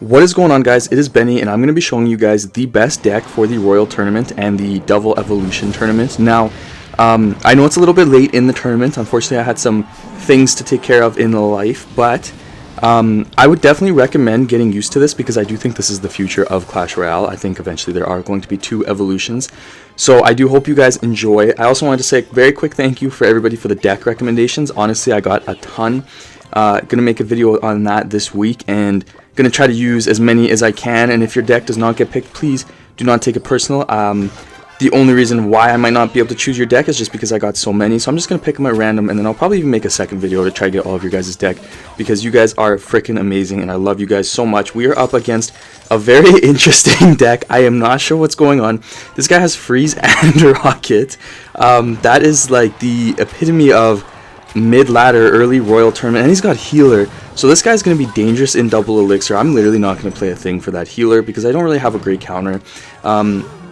What is going on, guys? It is Benny, and I'm going to be showing you guys the best deck for the Royal tournament and the Double Evolution tournament. Now, I know it's a little bit late in the tournament. Unfortunately, I had some things to take care of in life, but I would definitely recommend getting used to this because I do think this is the future of Clash Royale. I think eventually there are going to be 2 evolutions. So I do hope you guys enjoy. I also wanted to say a very quick thank you for everybody for the deck recommendations. Honestly, I got a ton. Gonna make a video on that this week and gonna try to use as many as I can, and if your deck does not get picked, please do not take it personal. The only reason why I might not be able to choose your deck is just because I got so many, so I'm just gonna pick them at random, and then I'll probably even make a second video to try to get all of your guys' deck because you guys are freaking amazing and I love you guys so much. We are up against a very interesting deck. I am not sure what's going on. This guy has Freeze and Rocket. That is like the epitome of mid-ladder early Royal tournament, and he's got Healer, so this guy's going to be dangerous in double elixir. I'm literally not going to play a thing for that Healer because I don't really have a great counter.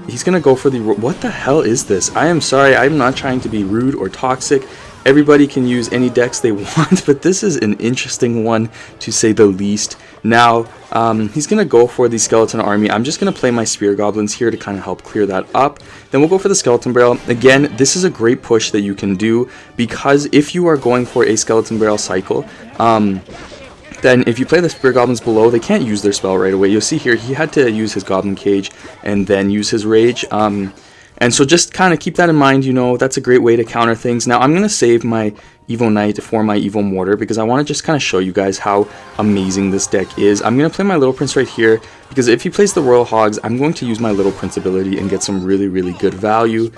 He's going to go for the... What the hell is this? I am sorry, I'm not trying to be rude or toxic. Everybody can use any decks they want, but this is an interesting one to say the least. Now, he's going to go for the Skeleton Army. I'm just going to play my Spear Goblins here to kind of help clear that up. Then we'll go for the Skeleton Barrel. Again, this is a great push that you can do because if you are going for a Skeleton Barrel cycle, then if you play the Spear Goblins below, they can't use their spell right away. You'll see here, he had to use his Goblin Cage and then use his Rage. And so just kind of keep that in mind, you know, that's a great way to counter things. Now, I'm going to save my Evo Knight for my EvoMortar because I want to just kind of show you guys how amazing this deck is. I'm going to play my Little Prince right here because if he plays the Royal Hogs, I'm going to use my Little Prince ability and get some really, really good value.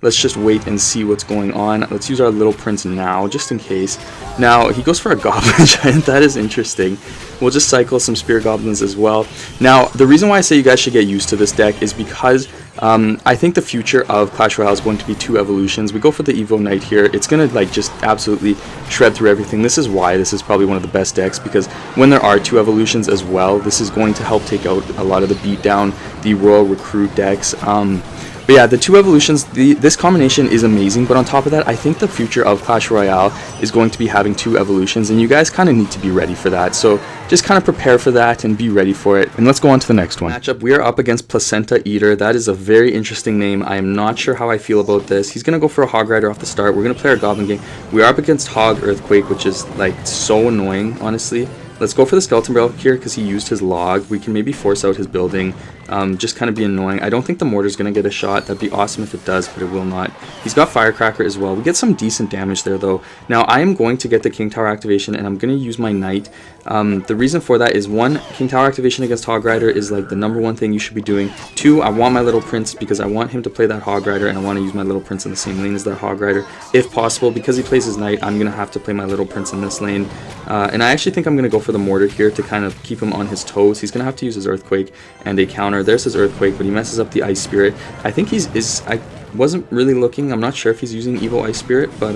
Let's just wait and see what's going on. Let's use our Little Prince now, just in case. Now, he goes for a Goblin Giant. That is interesting. We'll just cycle some Spear Goblins as well. Now, the reason why I say you guys should get used to this deck is because I think the future of Clash Royale is going to be 2 evolutions. We go for the Evo Knight here. It's going to like just absolutely shred through everything. This is why this is probably one of the best decks, because when there are 2 evolutions as well, this is going to help take out a lot of the beatdown, the Royal Recruit decks. But yeah, the 2 evolutions, this combination is amazing, but on top of that, I think the future of Clash Royale is going to be having 2 evolutions, and you guys kind of need to be ready for that. So just kind of prepare for that and be ready for it. And let's go on to the next one. Matchup, we are up against Placenta Eater. That is a very interesting name. I am not sure how I feel about this. He's going to go for a Hog Rider off the start. We're going to play our Goblin game. We are up against Hog Earthquake, which is like so annoying, honestly. Let's go for the Skeleton Barrel here because he used his log. We can maybe force out his building, just kind of be annoying. I don't think the Mortar is going to get a shot. That'd be awesome if it does, but it will not. He's got Firecracker as well. We get some decent damage there, though. Now, I am going to get the King Tower activation, and I'm going to use my Knight. The reason for that is, 1, King Tower activation against Hog Rider is like the #1 thing you should be doing. 2, I want my Little Prince because I want him to play that Hog Rider, and I want to use my Little Prince in the same lane as that Hog Rider, if possible. Because he plays his Knight, I'm going to have to play my Little Prince in this lane. And I actually think I'm going to go for the Mortar here to kind of keep him on his toes. He's going to have to use his Earthquake and a counter. There's his Earthquake, but he messes up the Ice Spirit. I think I wasn't really looking. I'm not sure if he's using Evo Ice Spirit, but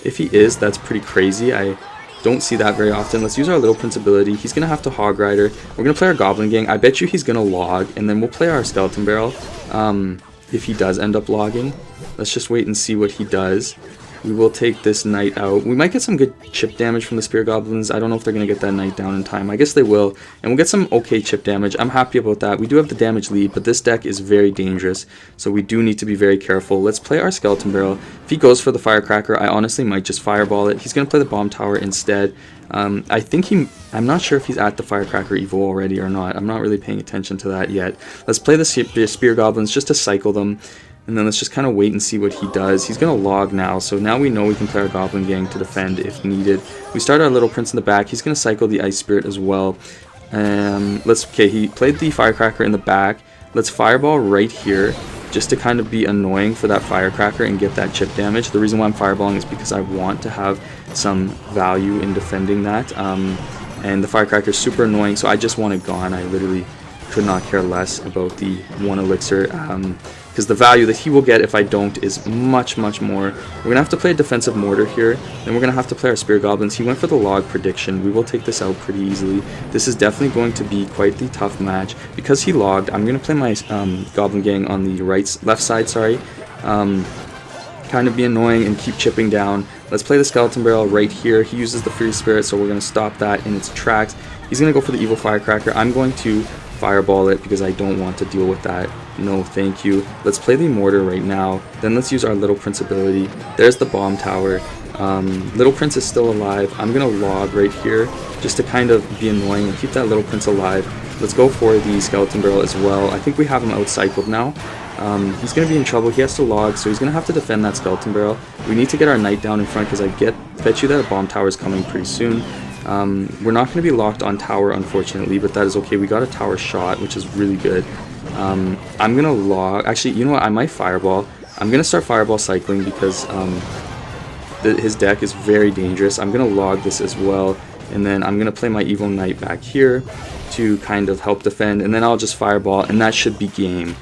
if he is, that's pretty crazy. I don't see that very often. Let's use our Little Prince ability. He's going to have to Hog Rider. We're going to play our Goblin Gang. I bet you he's going to log, and then we'll play our Skeleton Barrel if he does end up logging. Let's just wait and see what he does. We will take this Knight out. We might get some good chip damage from the Spear Goblins. I don't know if they're going to get that Knight down in time. I guess they will. And we'll get some okay chip damage. I'm happy about that. We do have the damage lead, but this deck is very dangerous. So we do need to be very careful. Let's play our Skeleton Barrel. If he goes for the Firecracker, I honestly might just Fireball it. He's going to play the Bomb Tower instead. I think I'm not sure if he's at the Firecracker Evo already or not. I'm not really paying attention to that yet. Let's play the Spear Goblins just to cycle them. And then let's just kind of wait and see what he does. He's going to log now, so now we know we can play our Goblin Gang to defend if needed. We start our Little Prince in the back. He's going to cycle the Ice Spirit as well. Okay, he played the Firecracker in the back. Let's Fireball right here just to kind of be annoying for that Firecracker and get that chip damage. The reason why I'm Fireballing is because I want to have some value in defending that. And the Firecracker is super annoying, so I just want it gone. I literally could not care less about the 1 elixir. Because the value that he will get if I don't is much, much more. We're going to have to play a defensive Mortar here. Then we're going to have to play our Spear Goblins. He went for the log prediction. We will take this out pretty easily. This is definitely going to be quite the tough match. Because he logged, I'm going to play my Goblin Gang on the left side, sorry. Kind of be annoying and keep chipping down. Let's play the Skeleton Barrel right here. He uses the Free Spirit, so we're going to stop that in its tracks. He's going to go for the Evil Firecracker. I'm going to Fireball it because I don't want to deal with that. No, thank you. Let's play the Mortar right now. Then let's use our Little Prince ability. There's the Bomb Tower. Little Prince is still alive. I'm going to log right here just to kind of be annoying and keep that Little Prince alive. Let's go for the Skeleton Barrel as well. I think we have him outcycled now. He's going to be in trouble. He has to log, so he's going to have to defend that Skeleton Barrel. We need to get our Knight down in front because I bet you that a Bomb Tower is coming pretty soon. We're not going to be locked on tower, unfortunately, but that is okay. We got a tower shot, which is really good. I'm going to log. Actually, you know what? I might Fireball. I'm going to start Fireball cycling because his deck is very dangerous. I'm going to log this as well, and then I'm going to play my Evo Knight back here to kind of help defend, and then I'll just Fireball, and that should be game.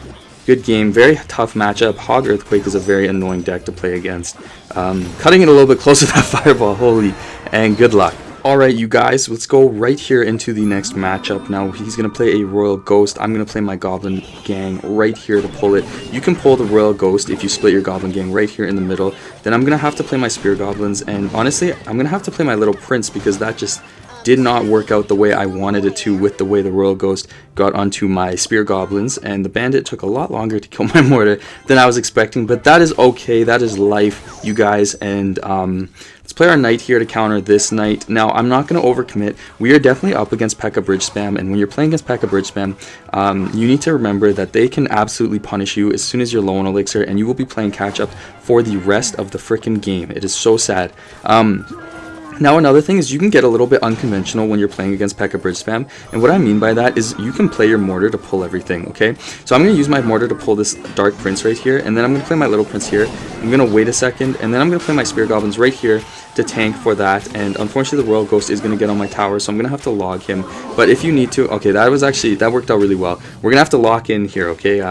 Good game. Very tough matchup. Hog Earthquake is a very annoying deck to play against. Cutting it a little bit closer to that Fireball, holy, and good luck. Alright, you guys, let's go right here into the next matchup. Now, he's going to play a Royal Ghost. I'm going to play my Goblin Gang right here to pull it. You can pull the Royal Ghost if you split your Goblin Gang right here in the middle. Then I'm going to have to play my Spear Goblins, and honestly, I'm going to have to play my Little Prince because that just did not work out the way I wanted it to with the way the Royal Ghost got onto my Spear Goblins, and the Bandit took a lot longer to kill my Mortar than I was expecting, but that is okay. That is life, you guys, and let's play our Knight here to counter this Knight. Now, I'm not going to overcommit. We are definitely up against Pekka Bridge Spam, and when you're playing against Pekka Bridge Spam, you need to remember that they can absolutely punish you as soon as you're low on Elixir, and you will be playing catch-up for the rest of the freaking game. It is so sad. Now, another thing is you can get a little bit unconventional when you're playing against Pekka Bridge Spam, and what I mean by that is you can play your Mortar to pull everything, okay? So I'm going to use my Mortar to pull this Dark Prince right here, and then I'm going to play my Little Prince here. I'm going to wait a second, and then I'm going to play my Spear Goblins right here to tank for that, and unfortunately the Royal Ghost is going to get on my tower, so I'm going to have to log him. But if you need to, okay, that worked out really well. We're going to have to lock in here, okay?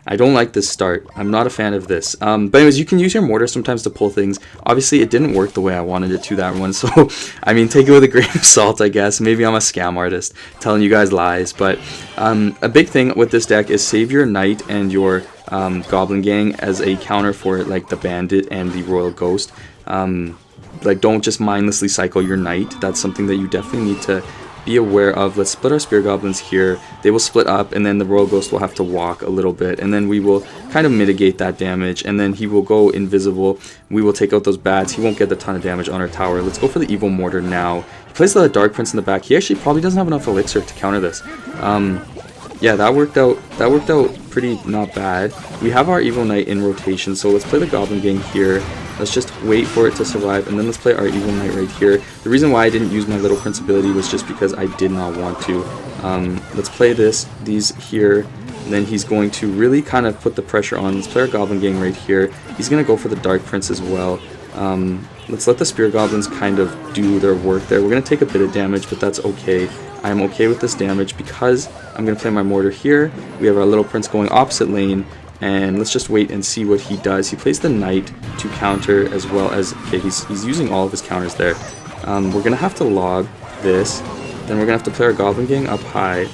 I don't like this start. I'm not a fan of this. But anyways, you can use your Mortar sometimes to pull things. Obviously, it didn't work the way I wanted it to, that one. So, I mean, take it with a grain of salt, I guess. Maybe I'm a scam artist telling you guys lies. But a big thing with this deck is save your Knight and your Goblin Gang as a counter for, like, the Bandit and the Royal Ghost. Like, don't just mindlessly cycle your Knight. That's something that you definitely need to be aware of. Let's split our Spear Goblins here. They will split up, and then the Royal Ghost will have to walk a little bit, and then we will kind of mitigate that damage, and then he will go invisible. We will take out those bats. He won't get a ton of damage on our tower. Let's go for the EvoMortar now. He plays the Dark Prince in the back. He actually probably doesn't have enough Elixir to counter this. Yeah, that worked out pretty not bad. We have our Evo Knight in rotation, so let's play the Goblin Gang here. Let's just wait for it to survive, and then let's play our Evo Knight right here. The reason why I didn't use my Little Prince ability was just because I did not want to. Let's play these here, and then he's going to really kind of put the pressure on. Let's play our Goblin Gang right here. He's going to go for the Dark Prince as well. Let's let the Spear Goblins kind of do their work there. We're going to take a bit of damage, but that's okay. I'm okay with this damage because I'm going to play my Mortar here. We have our Little Prince going opposite lane, and let's just wait and see what he does. He plays the Knight to counter as well as, okay, he's using all of his counters there. We're going to have to log this. Then we're going to have to play our Goblin Gang up high.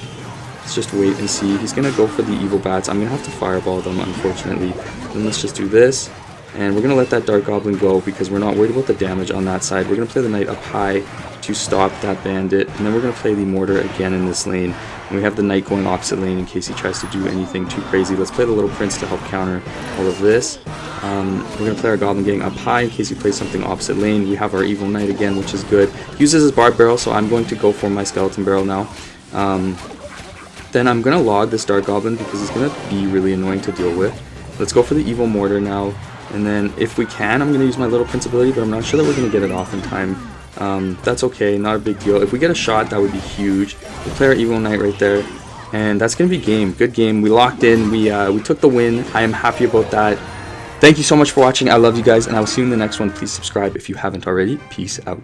Let's just wait and see. He's going to go for the Evil Bats. I'm going to have to Fireball them, unfortunately. Then let's just do this. And we're going to let that Dark Goblin go because we're not worried about the damage on that side. We're going to play the Knight up high to stop that Bandit. And then we're going to play the Mortar again in this lane. And we have the Knight going opposite lane in case he tries to do anything too crazy. Let's play the Little Prince to help counter all of this. We're going to play our Goblin Gang up high in case he plays something opposite lane. We have our Evil Knight again, which is good. He uses his Barb Barrel, so I'm going to go for my Skeleton Barrel now. Then I'm going to log this Dark Goblin because he's going to be really annoying to deal with. Let's go for the EvoMortar now. And then if we can, I'm going to use my Little Prince ability, but I'm not sure that we're going to get it off in time. That's okay, not a big deal. If we get a shot, that would be huge. We'll play our Evo Knight right there. And that's going to be game. Good game. We locked in. We took the win. I am happy about that. Thank you so much for watching. I love you guys, and I will see you in the next one. Please subscribe if you haven't already. Peace out.